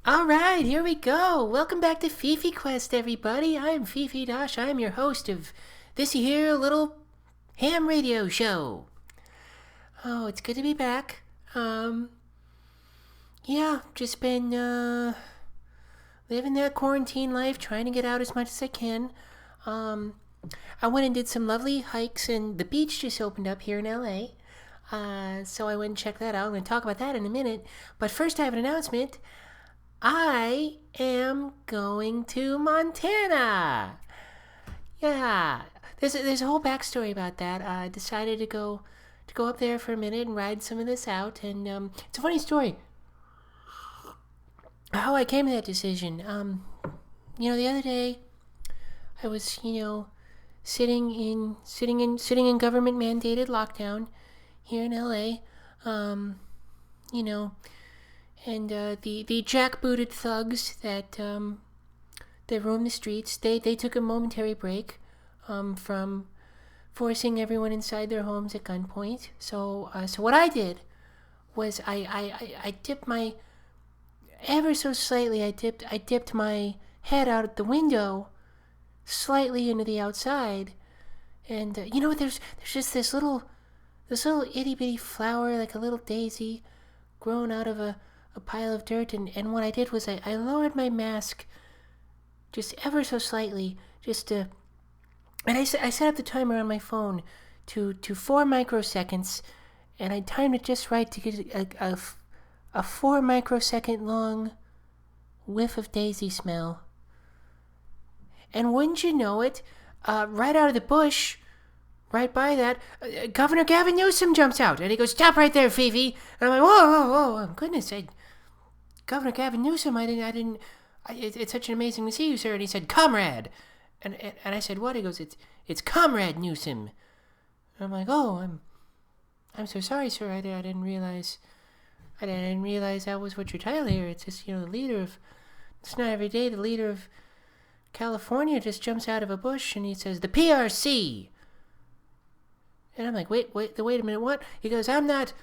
All right, here we go. Welcome back to Fifi Quest, everybody. I'm Fifi Dosch. I'm your host of this here little ham radio show. Oh, it's good to be back. Just been living that quarantine life, trying to get out as much as I can. I went and did some lovely hikes, and the beach just opened up here in LA. So I went and checked that out. I'm going to talk about that in a minute. But first, I have an announcement. I am going to Montana. Yeah, there's a whole backstory about that. I decided to go up there for a minute and ride some of this out, and it's a funny story how I came to that decision. The other day I was sitting in government mandated lockdown here in LA. And the jackbooted thugs that roam the streets, they took a momentary break from forcing everyone inside their homes at gunpoint. So what I did was I dipped my ever so slightly. I dipped my head out the window slightly into the outside, and there's just this little itty bitty flower, like a little daisy, grown out of a pile of dirt, and what I did was I lowered my mask just ever so slightly, and I set up the timer on my phone to 4 microseconds, and I timed it just right to get a 4 microsecond long whiff of daisy smell. And wouldn't you know it, right out of the bush, right by that, Governor Gavin Newsom jumps out, and he goes, "Stop right there, Fifi." And I'm like, whoa, goodness, Governor Gavin Newsom, it's such an amazing to see you, sir. And he said, "Comrade." And I said, "What?" He goes, it's Comrade Newsom. And I'm like, "Oh, I'm so sorry, sir. I didn't realize that was what your title here. It's just, the leader of, it's not every day the leader of California just jumps out of a bush and he says, 'The PRC.'" And I'm like, wait a minute, what? He goes, I'm not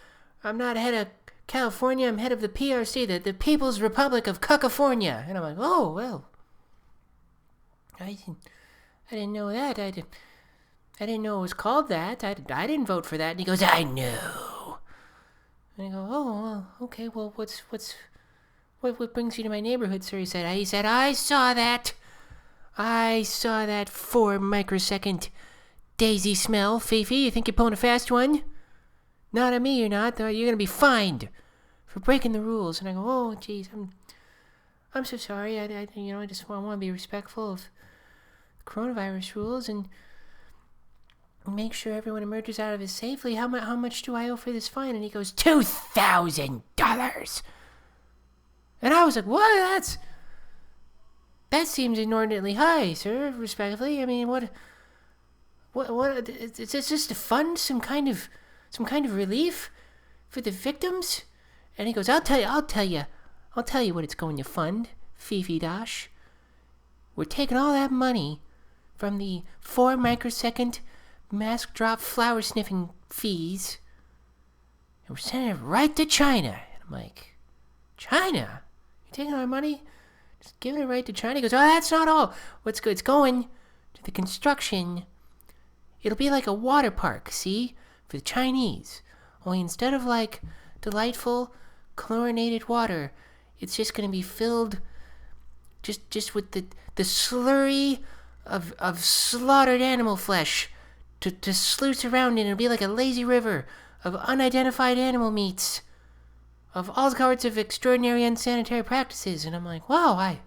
head of California, I'm head of the PRC, the People's Republic of Cuckifornia. And I'm like, oh, well, I didn't know that. I didn't know it was called that. I didn't vote for that. And he goes, "I know." And I go, "Oh, well, okay, well, what brings you to my neighborhood, sir?" He said, "I saw that 4 microsecond daisy smell, Fifi. You think you're pulling a fast one? Not on me, you're not. You're going to be fined for breaking the rules." And I go, "Oh, geez, I'm so sorry. I just want to be respectful of coronavirus rules and make sure everyone emerges out of it safely. How much do I owe for this fine?" And he goes, $2,000. And I was like, "What? That seems inordinately high, sir, respectfully. I mean, what, is this just to fund some kind of relief for the victims?" And he goes, I'll tell you what it's going to fund, Fifi Dosch. We're taking all that money from the 4 microsecond mask drop flower sniffing fees, and we're sending it right to China." And I'm like, "China? You're taking our money? Just giving it right to China?" He goes, "Oh, that's not all. What's good? It's going to the construction. It'll be like a water park, see, for the Chinese. Only instead of like delightful chlorinated water, it's just going to be filled just with the slurry of slaughtered animal flesh to sluice around in. It'll be like a lazy river of unidentified animal meats, of all sorts of extraordinary unsanitary practices." And I'm like, wow,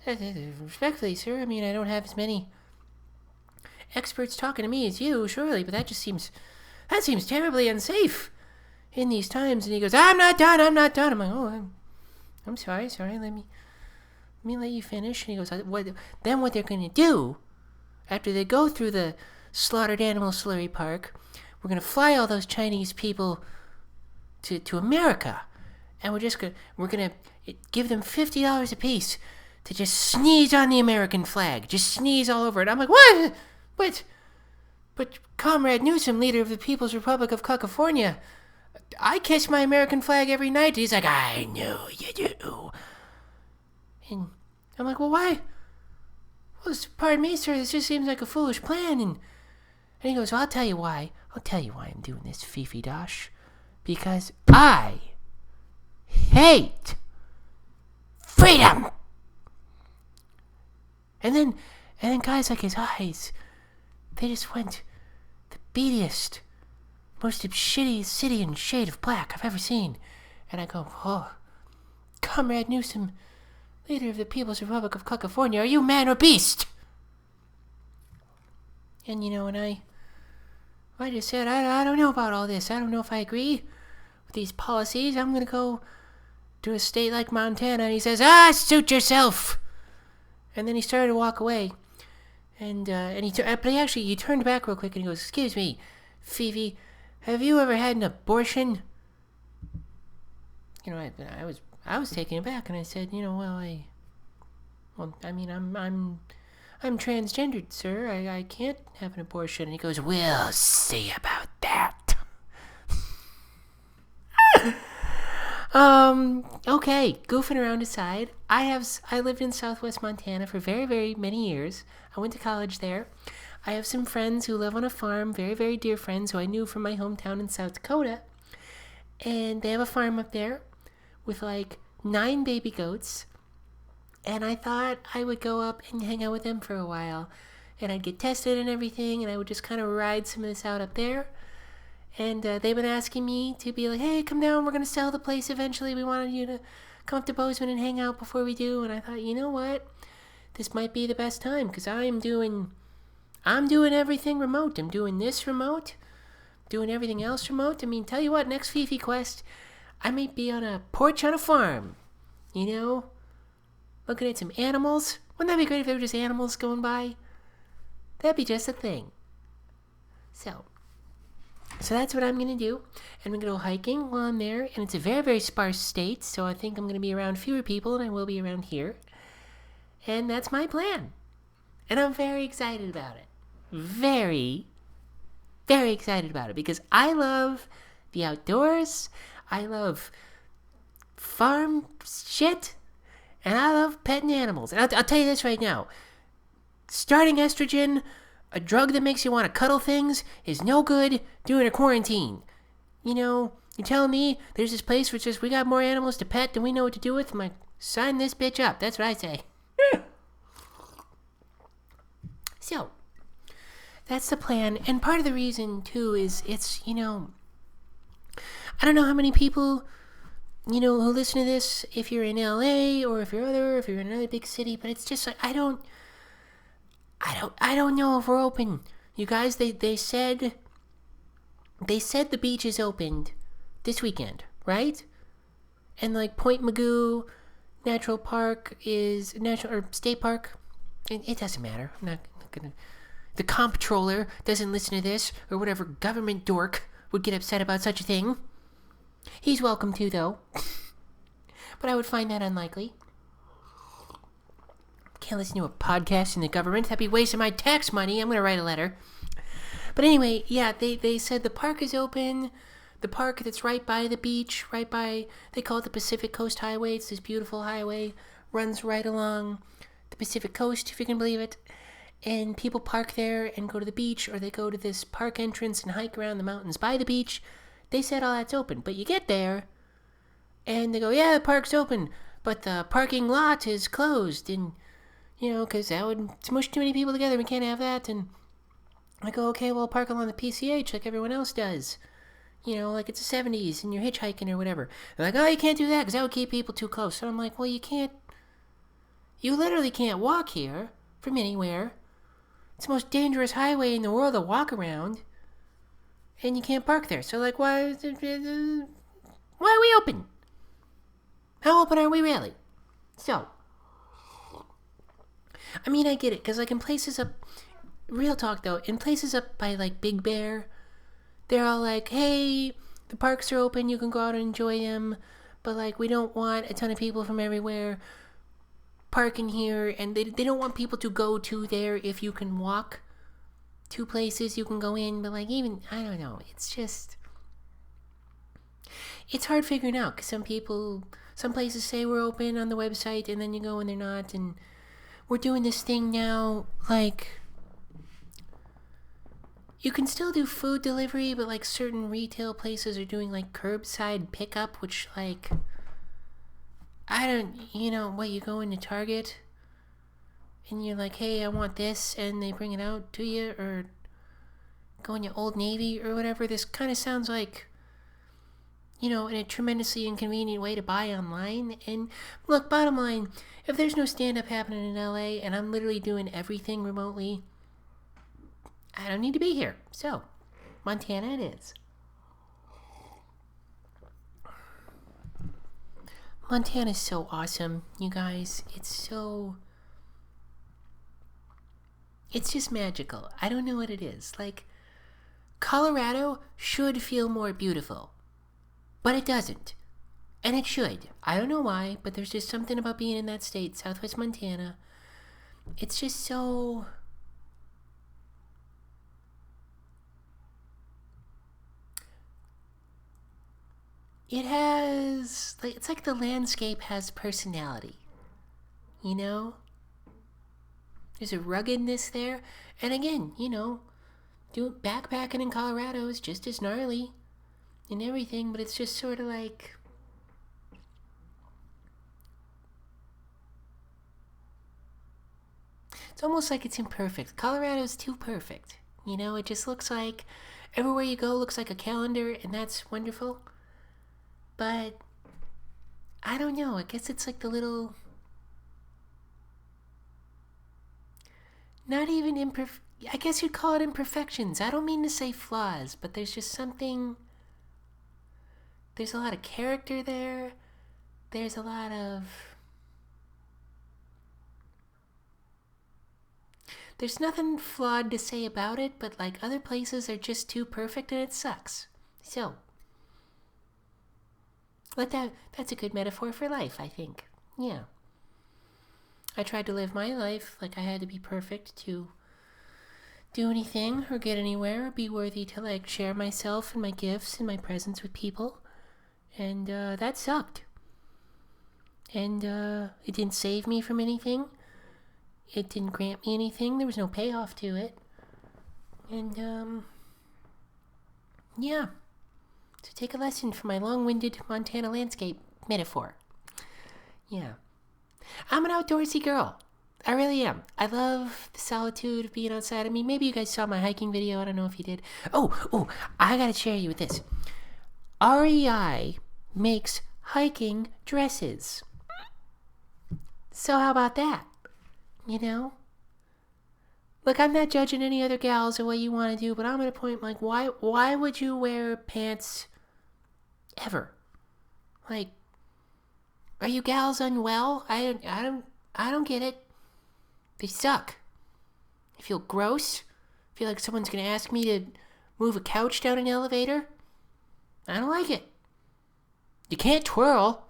respectfully, sir, I mean, I don't have as many experts talking to me as you, surely, but that seems terribly unsafe in these times. And he goes, I'm not done. I'm like, "Oh, I'm sorry, let me let you finish." And he goes, what they're going to do after they go through the slaughtered animal slurry park, we're going to fly all those Chinese people to America, and we're going to give them $50 apiece to just sneeze on the American flag, just sneeze all over it. I'm like, what? But Comrade Newsom, leader of the People's Republic of Cuckifornia, I kiss my American flag every night. He's like, I know you do. And I'm like, well, why? Well, pardon me, sir, this just seems like a foolish plan. And he goes, well, I'll tell you why. I'll tell you why I'm doing this, Fifi Dosch. Because I hate freedom. And then guys like his eyes, they just went the beatiest, most shitty city and shade of black I've ever seen. And I go, oh, Comrade Newsom, leader of the People's Republic of Cuckifornia, are you man or beast? And and I just said, I don't know about all this. I don't know if I agree with these policies. I'm going to go to a state like Montana. And he says, suit yourself. And then he started to walk away. And he turned back real quick and he goes, excuse me, Fifi, have you ever had an abortion? I was taken aback and I said, I'm transgendered, sir. I can't have an abortion. And he goes, we'll see about that. Okay, goofing around aside, I lived in Southwest Montana for very, very many years. I went to college there. I have some friends who live on a farm, very, very dear friends who I knew from my hometown in South Dakota. And they have a farm up there with 9 baby goats. And I thought I would go up and hang out with them for a while. And I'd get tested and everything, and I would just kind of ride some of this out up there. And they've been asking me to be like, hey, come down, we're going to sell the place eventually. We wanted you to come up to Bozeman and hang out before we do. And I thought, you know what? This might be the best time, because I'm doing everything remote. I'm doing this remote, doing everything else remote. I mean, tell you what, next Fifi Quest, I might be on a porch on a farm, looking at some animals. Wouldn't that be great if there were just animals going by? That'd be just a thing. So that's what I'm going to do. And I'm going to go hiking while I'm there. And it's a very, very sparse state, so I think I'm going to be around fewer people than I will be around here. And that's my plan. And I'm very excited about it. Very, very excited about it. Because I love the outdoors. I love farm shit. And I love petting animals. And I'll tell you this right now. Starting estrogen, a drug that makes you want to cuddle things, is no good during a quarantine. You're telling me there's this place where it's just we got more animals to pet than we know what to do with? I'm like, sign this bitch up. That's what I say. So, that's the plan. And part of the reason, too, is it's, I don't know how many people who listen to this, if you're in LA or if you're in another big city, but it's just like, I don't know if we're open. You guys, they said the beach is opened this weekend, right? And Point Magoo Natural Park is State Park. It doesn't matter. I'm not gonna. The comptroller doesn't listen to this, or whatever government dork would get upset about such a thing. He's welcome to, though. But I would find that unlikely. Can't listen to a podcast in the government. That'd be wasting my tax money. I'm going to write a letter. But anyway, yeah, they said the park is open. The park that's right by the beach, they call it the Pacific Coast Highway. It's this beautiful highway. Runs right along the Pacific Coast, if you can believe it. And people park there and go to the beach, or they go to this park entrance and hike around the mountains by the beach. They said all that's open. But you get there, and they go, yeah, the park's open, but the parking lot is closed. And because that would smush too many people together. We can't have that. And I go, okay, well, park along the PCH like everyone else does. Like it's the 70s and you're hitchhiking or whatever. They're like, oh, you can't do that because that would keep people too close. So I'm like, well, you literally can't walk here from anywhere. It's the most dangerous highway in the world to walk around. And you can't park there. So, why are we open? How open are we really? So, I mean, I get it, because in places up, real talk though, in places up by Big Bear, they're all like, hey, the parks are open, you can go out and enjoy them, but we don't want a ton of people from everywhere parking here, and they don't want people to go to there if you can walk to places you can go in, but even, I don't know, it's just, It's hard figuring out because some places say we're open on the website and then you go and they're not. And we're doing this thing now, like, you can still do food delivery, but like certain retail places are doing like curbside pickup, which like, I don't, what, you go into Target and you're like, hey, I want this, and they bring it out to you, or go into Old Navy or whatever. This kind of sounds like, in a tremendously inconvenient way to buy online. And look, bottom line, if there's no stand-up happening in LA and I'm literally doing everything remotely, I don't need to be here. So, Montana it is. Montana's so awesome, you guys. It's just magical. I don't know what it is. Like, Colorado should feel more beautiful, but it doesn't. And it should. I don't know why, but there's just something about being in that state, Southwest Montana. It's just so... It has... it's like the landscape has personality. There's a ruggedness there. And again, backpacking in Colorado is just as gnarly and everything, but it's just sort of like... It's almost like it's imperfect. Colorado's too perfect. It just looks like everywhere you go looks like a calendar, and that's wonderful. But I don't know. I guess it's like the little... Not even I guess you'd call it imperfections. I don't mean to say flaws, but there's just something... There's a lot of character there. There's a lot of... There's nothing flawed to say about it, but like other places are just too perfect and it sucks. So, that's a good metaphor for life, I think. Yeah. I tried to live my life like I had to be perfect to do anything or get anywhere or be worthy to like share myself and my gifts and my presence with people. And that sucked. And it didn't save me from anything. It didn't grant me anything. There was no payoff to it. And, yeah. So take a lesson from my long-winded Montana landscape metaphor. Yeah. I'm an outdoorsy girl. I really am. I love the solitude of being outside. I mean, maybe you guys saw my hiking video. I don't know if you did. Oh, I gotta share you with this. REI makes hiking dresses. So how about that? Look, I'm not judging any other gals or what you want to do, but I'm at a point like, why would you wear pants ever? Like, are you gals unwell? I don't get it. They suck. I feel gross. I feel like someone's gonna ask me to move a couch down an elevator. I don't like it. You can't twirl.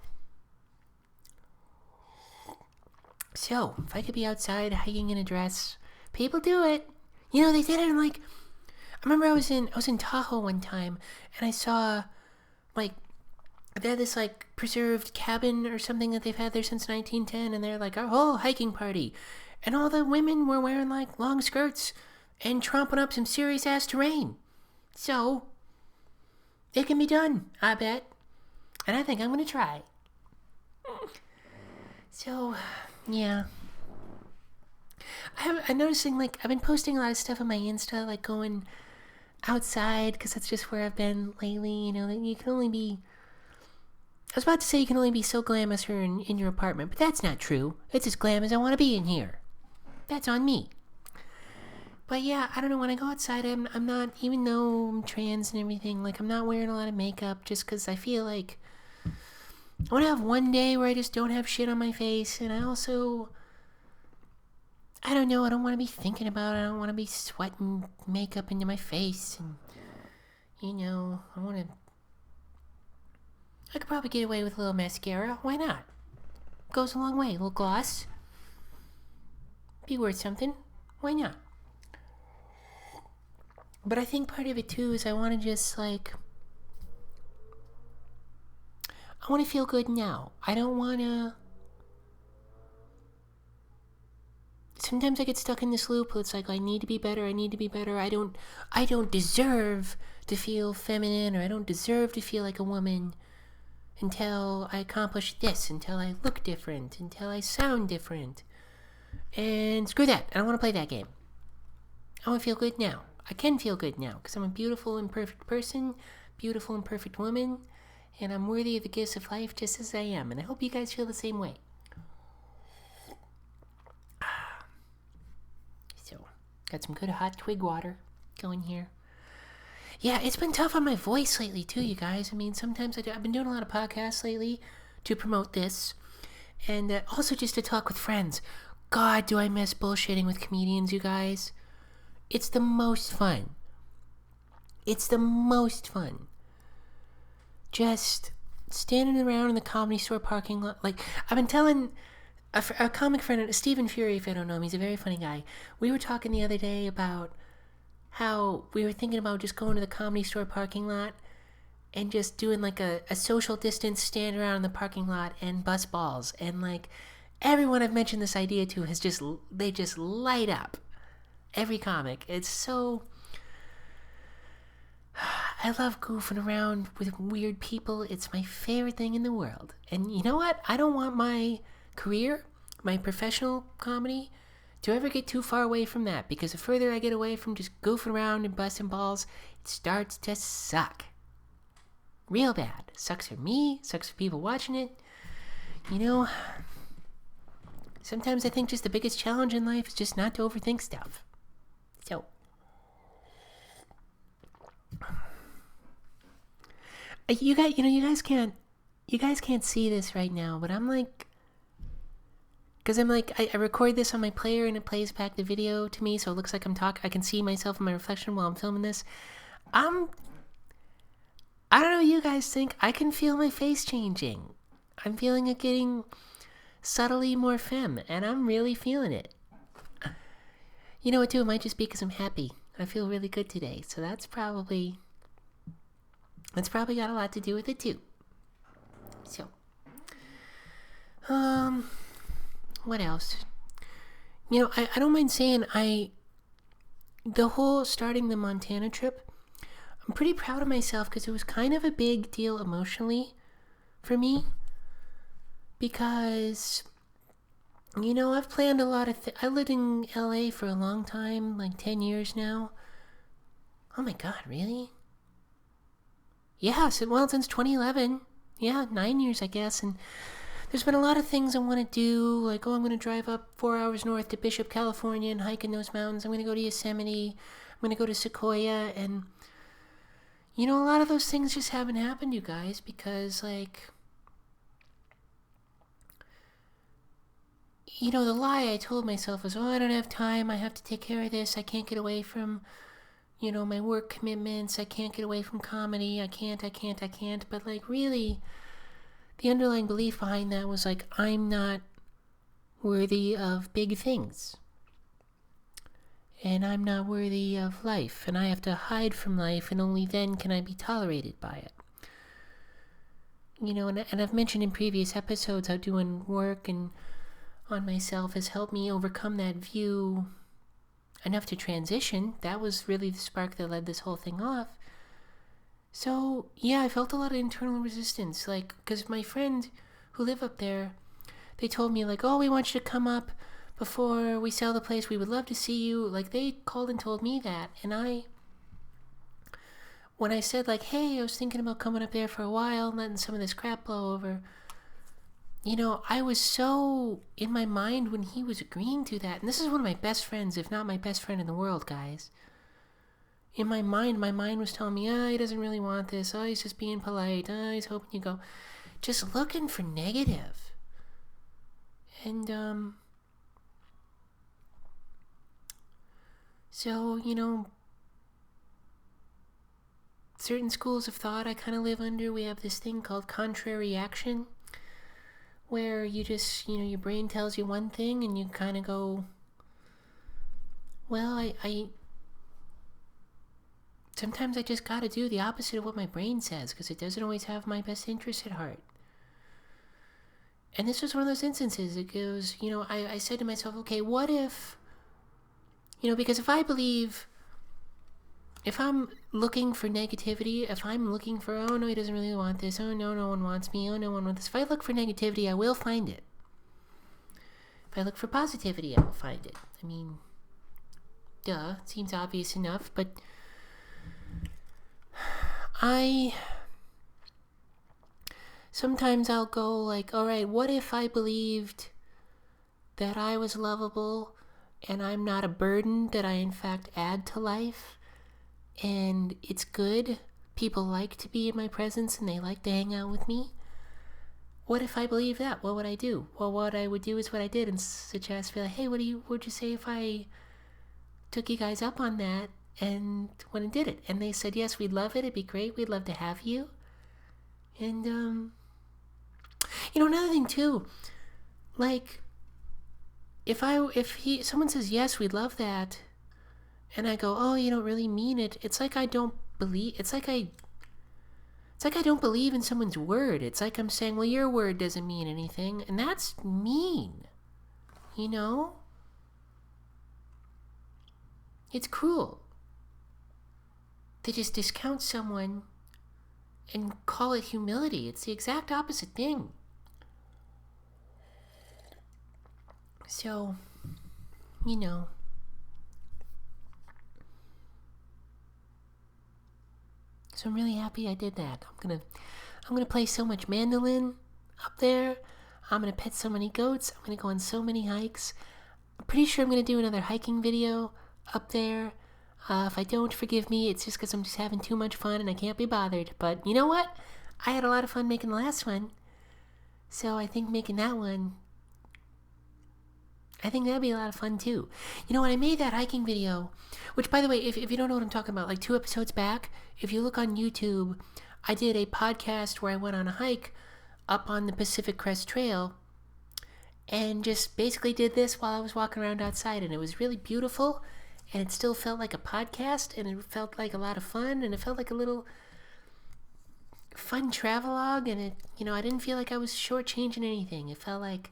So, if I could be outside hiking in a dress, people do it. They did it in I remember I was in Tahoe one time, and I saw, they had this, preserved cabin or something that they've had there since 1910, and they're like, our whole hiking party. And all the women were wearing, long skirts and tromping up some serious-ass terrain. So, it can be done, I bet. And I think I'm going to try. So... yeah. I'm noticing, I've been posting a lot of stuff on my Insta, going outside, because that's just where I've been lately, you can only be... I was about to say you can only be so glamorous here in your apartment, but that's not true. It's as glam as I want to be in here. That's on me. But yeah, I don't know, when I go outside, I'm not, even though I'm trans and everything, I'm not wearing a lot of makeup, just because I feel like... I want to have one day where I just don't have shit on my face, and I also... I don't know, I don't want to be thinking about it. I don't want to be sweating makeup into my face, and... I want to... I could probably get away with a little mascara. Why not? Goes a long way. A little gloss. Be worth something. Why not? But I think part of it, too, is I want to just, I want to feel good now. I don't want to... Sometimes I get stuck in this loop. It's like, I need to be better. I need to be better. I don't deserve to feel feminine, or I don't deserve to feel like a woman until I accomplish this, until I look different, until I sound different. And screw that. I don't want to play that game. I want to feel good now. I can feel good now because I'm a beautiful and perfect person, beautiful and perfect woman, and I'm worthy of the gifts of life just as I am. And I hope you guys feel the same way. So, got some good hot twig water going here. Yeah, it's been tough on my voice lately too, you guys. I mean, sometimes I've been doing a lot of podcasts lately to promote this, and also just to talk with friends. God, do I miss bullshitting with comedians, you guys. It's the most fun. It's the most fun. Just standing around in the Comedy Store parking lot. Like, I've been telling a comic friend, Stephen Fury, if I don't know him, he's a very funny guy. We were talking the other day about how we were thinking about just going to the Comedy Store parking lot and just doing like a social distance stand around in the parking lot and bust balls. And like, everyone I've mentioned this idea to they just light up. Every comic. It's so... I love goofing around with weird people. It's my favorite thing in the world. And you know what? I don't want my career, my professional comedy, to ever get too far away from that, because the further I get away from just goofing around and busting balls, it starts to suck. Real bad. Sucks for me, sucks for people watching it. You know, sometimes I think just the biggest challenge in life is just not to overthink stuff. So, you guys can't see this right now, but I'm like, because I'm like, I record this on my player and it plays back the video to me, so it looks like I'm talking. I can see myself in my reflection while I'm filming this. I don't know what you guys think. I can feel my face changing. I'm feeling it getting subtly more femme, and I'm really feeling it. You know what, too? It might just be because I'm happy. I feel really good today, so that's probably got a lot to do with it, too. So, what else? You know, I don't mind saying the whole starting the Montana trip, I'm pretty proud of myself because it was kind of a big deal emotionally for me. Because, you know, I've planned a lot of I lived in LA for a long time, like 10 years now. Oh my God, really? Yeah, since 2011. Yeah, 9 years, I guess. And there's been a lot of things I want to do, like, I'm going to drive up 4 hours north to Bishop, California and hike in those mountains. I'm going to go to Yosemite. I'm going to go to Sequoia. And, you know, a lot of those things just haven't happened, you guys, because, like, you know, the lie I told myself was, I don't have time. I have to take care of this. I can't get away from, you know, my work commitments. I can't get away from comedy. I can't. But, like, really, the underlying belief behind that was like, I'm not worthy of big things. And I'm not worthy of life. And I have to hide from life, and only then can I be tolerated by it. You know, and I've mentioned in previous episodes how doing work and on myself has helped me overcome that view enough to transition. That was really the spark that led this whole thing off. So, yeah, I felt a lot of internal resistance, like, because my friend who lived up there, they told me, like, we want you to come up before we sell the place. We would love to see you. Like, they called and told me that. And when I said, like, hey, I was thinking about coming up there for a while and letting some of this crap blow over, you know, I was so in my mind when he was agreeing to that. And this is one of my best friends, if not my best friend in the world, guys. In my mind was telling me, he doesn't really want this. He's just being polite. He's hoping you go. Just looking for negative. And, so, you know, certain schools of thought I kind of live under. We have this thing called contrary action, where you just, you know, your brain tells you one thing and you kind of go, well, sometimes I just gotta do the opposite of what my brain says, because it doesn't always have my best interest at heart. And this was one of those instances. It goes, I said to myself, okay, what if, because if I'm looking for negativity, if I'm looking for, oh no, he doesn't really want this, oh no, no one wants me, oh no one wants this. If I look for negativity, I will find it. If I look for positivity, I will find it. I mean, duh, it seems obvious enough, but sometimes I'll go like, all right, what if I believed that I was lovable and I'm not a burden, that I in fact add to life and it's good? People like to be in my presence and they like to hang out with me. What if I believe that? What would I do? Well, what I would do is what I did and suggest, be like, hey, would you say if I took you guys up on that and went and did it? And they said, yes, we'd love it. It'd be great. We'd love to have you. And, another thing too, like, if someone says, yes, we'd love that, and I go, oh, you don't really mean it, it's like I don't believe in someone's word. It's like I'm saying, well, your word doesn't mean anything, and that's mean, It's cruel to just discount someone and call it humility. It's the exact opposite thing. So, So I'm really happy I did that. I'm gonna play so much mandolin up there. I'm gonna pet so many goats. I'm gonna go on so many hikes. I'm pretty sure I'm gonna do another hiking video up there. If I don't, forgive me. It's just because I'm just having too much fun and I can't be bothered. But you know what? I had a lot of fun making the last one. So I think making that one, I think that'd be a lot of fun too. When I made that hiking video, which by the way, if you don't know what I'm talking about, like 2 episodes back, if you look on YouTube, I did a podcast where I went on a hike up on the Pacific Crest Trail and just basically did this while I was walking around outside, and it was really beautiful, and it still felt like a podcast, and it felt like a lot of fun, and it felt like a little fun travelogue, and it, I didn't feel like I was shortchanging anything. It felt like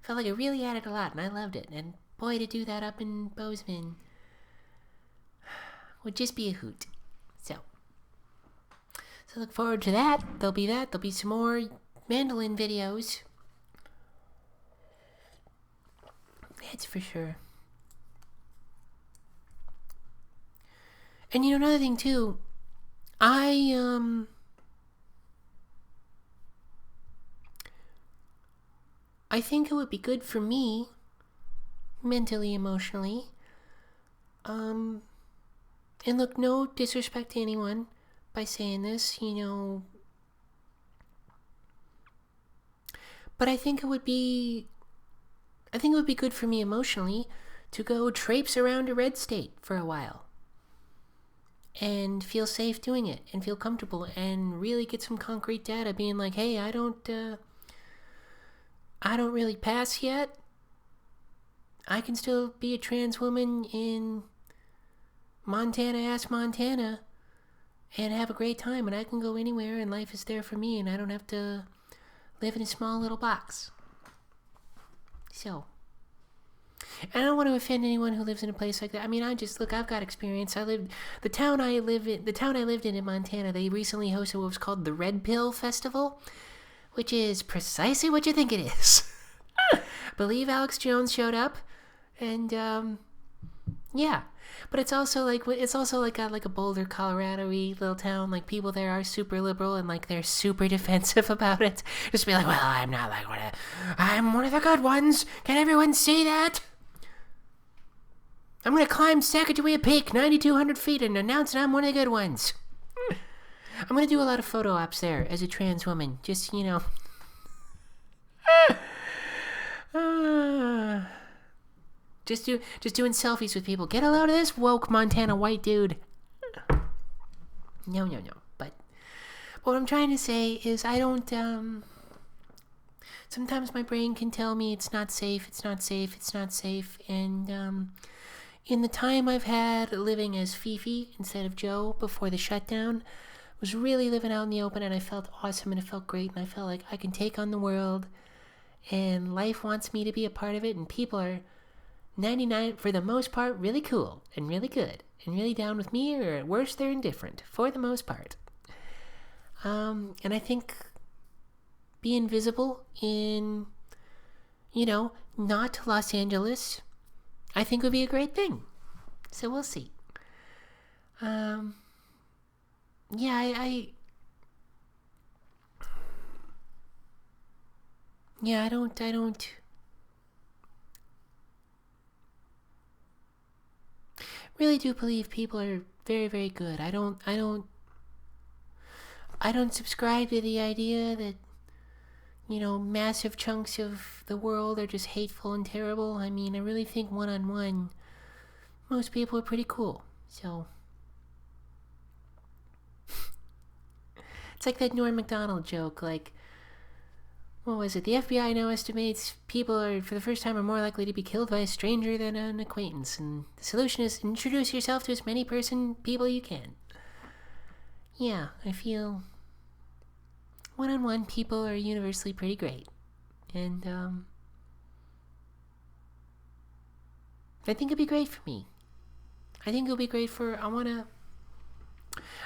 it really added a lot, and I loved it. And boy, to do that up in Bozeman would just be a hoot. So look forward to that. There'll be some more mandolin videos. That's for sure. And another thing too, I think it would be good for me, mentally, emotionally, and look, no disrespect to anyone by saying this, but I think it would be good for me emotionally to go traipse around a red state for a while and feel safe doing it and feel comfortable and really get some concrete data being like, hey, I don't really pass yet. I can still be a trans woman in Montana and have a great time, and I can go anywhere and life is there for me and I don't have to live in a small little box. So, and I don't want to offend anyone who lives in a place like that. I mean, I've got experience. The town I lived in Montana, they recently hosted what was called the Red Pill Festival, which is precisely what you think it is. I believe Alex Jones showed up, and yeah. But it's also like got like a Boulder, Colorado-y little town. Like, people there are super liberal and like they're super defensive about it. Just be like, well, I'm not like I'm one of the good ones. Can everyone see that? I'm gonna climb Sacagawea Peak, 9,200 feet, and announce that I'm one of the good ones. I'm gonna do a lot of photo ops there as a trans woman. Just Just doing selfies with people. Get a load of this woke Montana white dude. No. But what I'm trying to say is I don't, sometimes my brain can tell me it's not safe. And in the time I've had living as Fifi instead of Joe before the shutdown, was really living out in the open, and I felt awesome, and it felt great, and I felt like I can take on the world, and life wants me to be a part of it, and people are 99, for the most part, really cool, and really good, and really down with me, or at worst, they're indifferent, for the most part. And I think being visible in, not Los Angeles, I think would be a great thing. So we'll see. I don't really do believe people are very, very good. I don't subscribe to the idea that, massive chunks of the world are just hateful and terrible. I mean, I really think one-on-one, most people are pretty cool. So, it's like that Norm Macdonald joke, like, what was it? The FBI now estimates people are, for the first time, are more likely to be killed by a stranger than an acquaintance. And the solution is introduce yourself to as many people you can. Yeah, I feel one-on-one people are universally pretty great. And, I think it'd be great for me. I think it'll be great for, I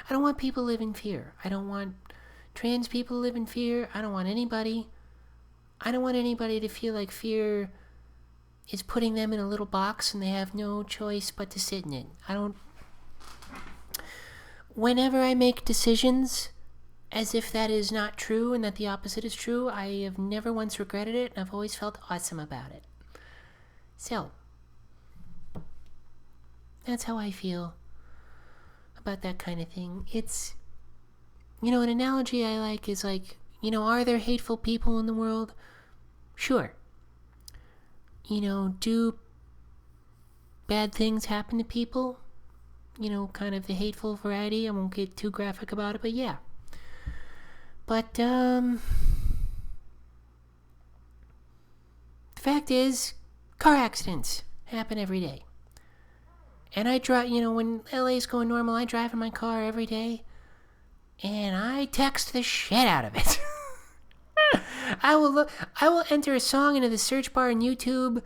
don't want people to live in fear. I don't want trans people to live in fear. I don't want anybody to feel like fear is putting them in a little box and they have no choice but to sit in it. Whenever I make decisions as if that is not true and that the opposite is true, I have never once regretted it, and I've always felt awesome about it. So, that's how I feel about that kind of thing. It's, an analogy I like is like, are there hateful people in the world? Sure. Do bad things happen to people? Kind of the hateful variety. I won't get too graphic about it, but yeah. But, the fact is, car accidents happen every day. And I drive, when LA's going normal, I drive in my car every day, and I text the shit out of it. I will enter a song into the search bar on YouTube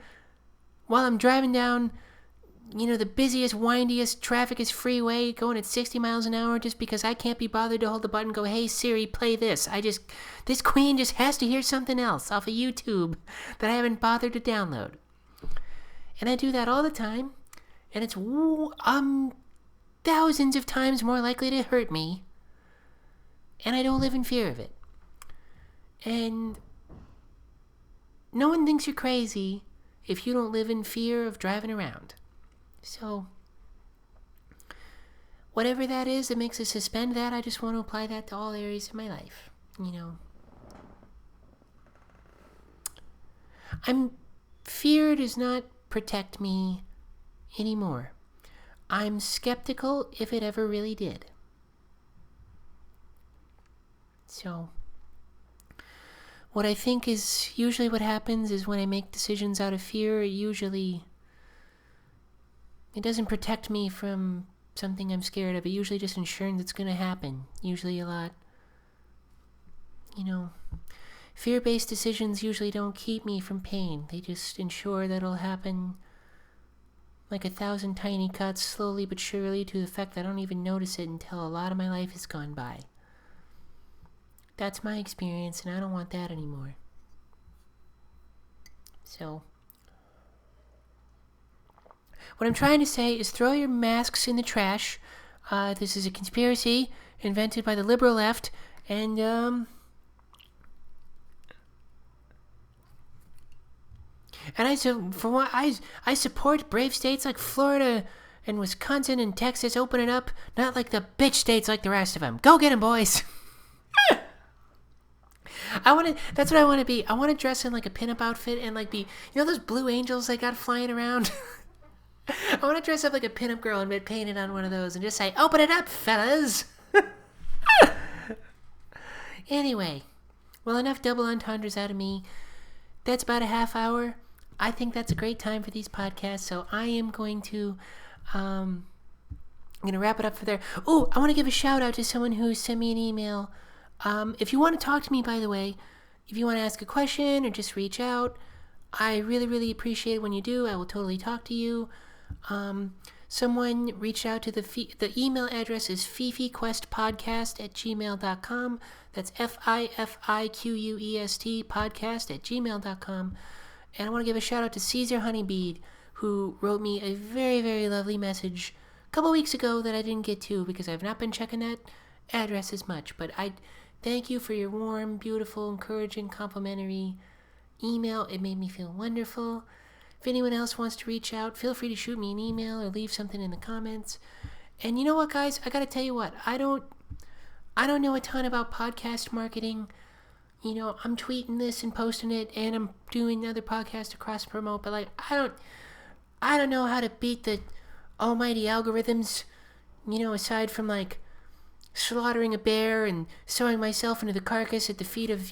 while I'm driving down, the busiest, windiest, trafficest freeway going at 60 miles an hour just because I can't be bothered to hold the button and go, hey Siri, play this. This queen just has to hear something else off of YouTube that I haven't bothered to download. And I do that all the time, and it's thousands of times more likely to hurt me, and I don't live in fear of it. And no one thinks you're crazy if you don't live in fear of driving around. So, whatever that is that makes us suspend that, I just want to apply that to all areas of my life. Fear does not protect me anymore. I'm skeptical if it ever really did. So, what I think is usually what happens is when I make decisions out of fear, it doesn't protect me from something I'm scared of. It usually just ensures it's going to happen. Usually a lot. Fear-based decisions usually don't keep me from pain. They just ensure that it'll happen like 1,000 tiny cuts, slowly but surely, to the effect that I don't even notice it until a lot of my life has gone by. That's my experience, and I don't want that anymore. So, what I'm trying to say is throw your masks in the trash. This is a conspiracy invented by the liberal left, and I support brave states like Florida and Wisconsin and Texas opening up, not like the bitch states like the rest of them. Go get them, boys. That's what I want to be. I want to dress in like a pinup outfit and like be, those blue angels they got flying around? I want to dress up like a pinup girl and get painted on one of those and just say, open it up, fellas. Anyway, well, enough double entendres out of me. That's about a half hour. I think that's a great time for these podcasts, so I am going to I'm going to wrap it up for there. Oh, I want to give a shout out to someone who sent me an email. If you want to talk to me, by the way, if you want to ask a question or just reach out, I really, really appreciate it when you do. I will totally talk to you. Someone reached out to the email address is fifiquestpodcast@gmail.com. That's FIFIQUEST podcast@gmail.com. And I want to give a shout out to Caesar Honeybead, who wrote me a very, very lovely message a couple weeks ago that I didn't get to because I've not been checking that address as much. But I thank you for your warm, beautiful, encouraging, complimentary email. It made me feel wonderful. If anyone else wants to reach out, feel free to shoot me an email or leave something in the comments. And you know what, guys? I gotta tell you what. I don't know a ton about podcast marketing. You know, I'm tweeting this and posting it, and I'm doing other podcasts to cross promote. But like, I don't know how to beat the almighty algorithms. You know, aside from like slaughtering a bear and sewing myself into the carcass at the feet of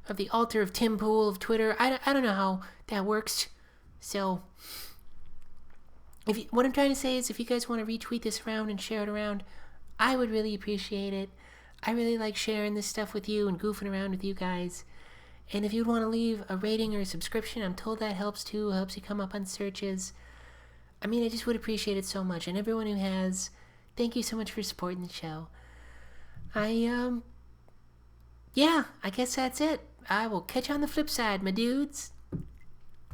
of the altar of Tim Pool of Twitter. I don't know how that works. So, what I'm trying to say is if you guys want to retweet this around and share it around, I would really appreciate it. I really like sharing this stuff with you and goofing around with you guys. And if you want to leave a rating or a subscription, I'm told that helps too. It helps you come up on searches. I mean, I just would appreciate it so much. And everyone who has, thank you so much for supporting the show. Yeah, I guess that's it. I will catch you on the flip side, my dudes.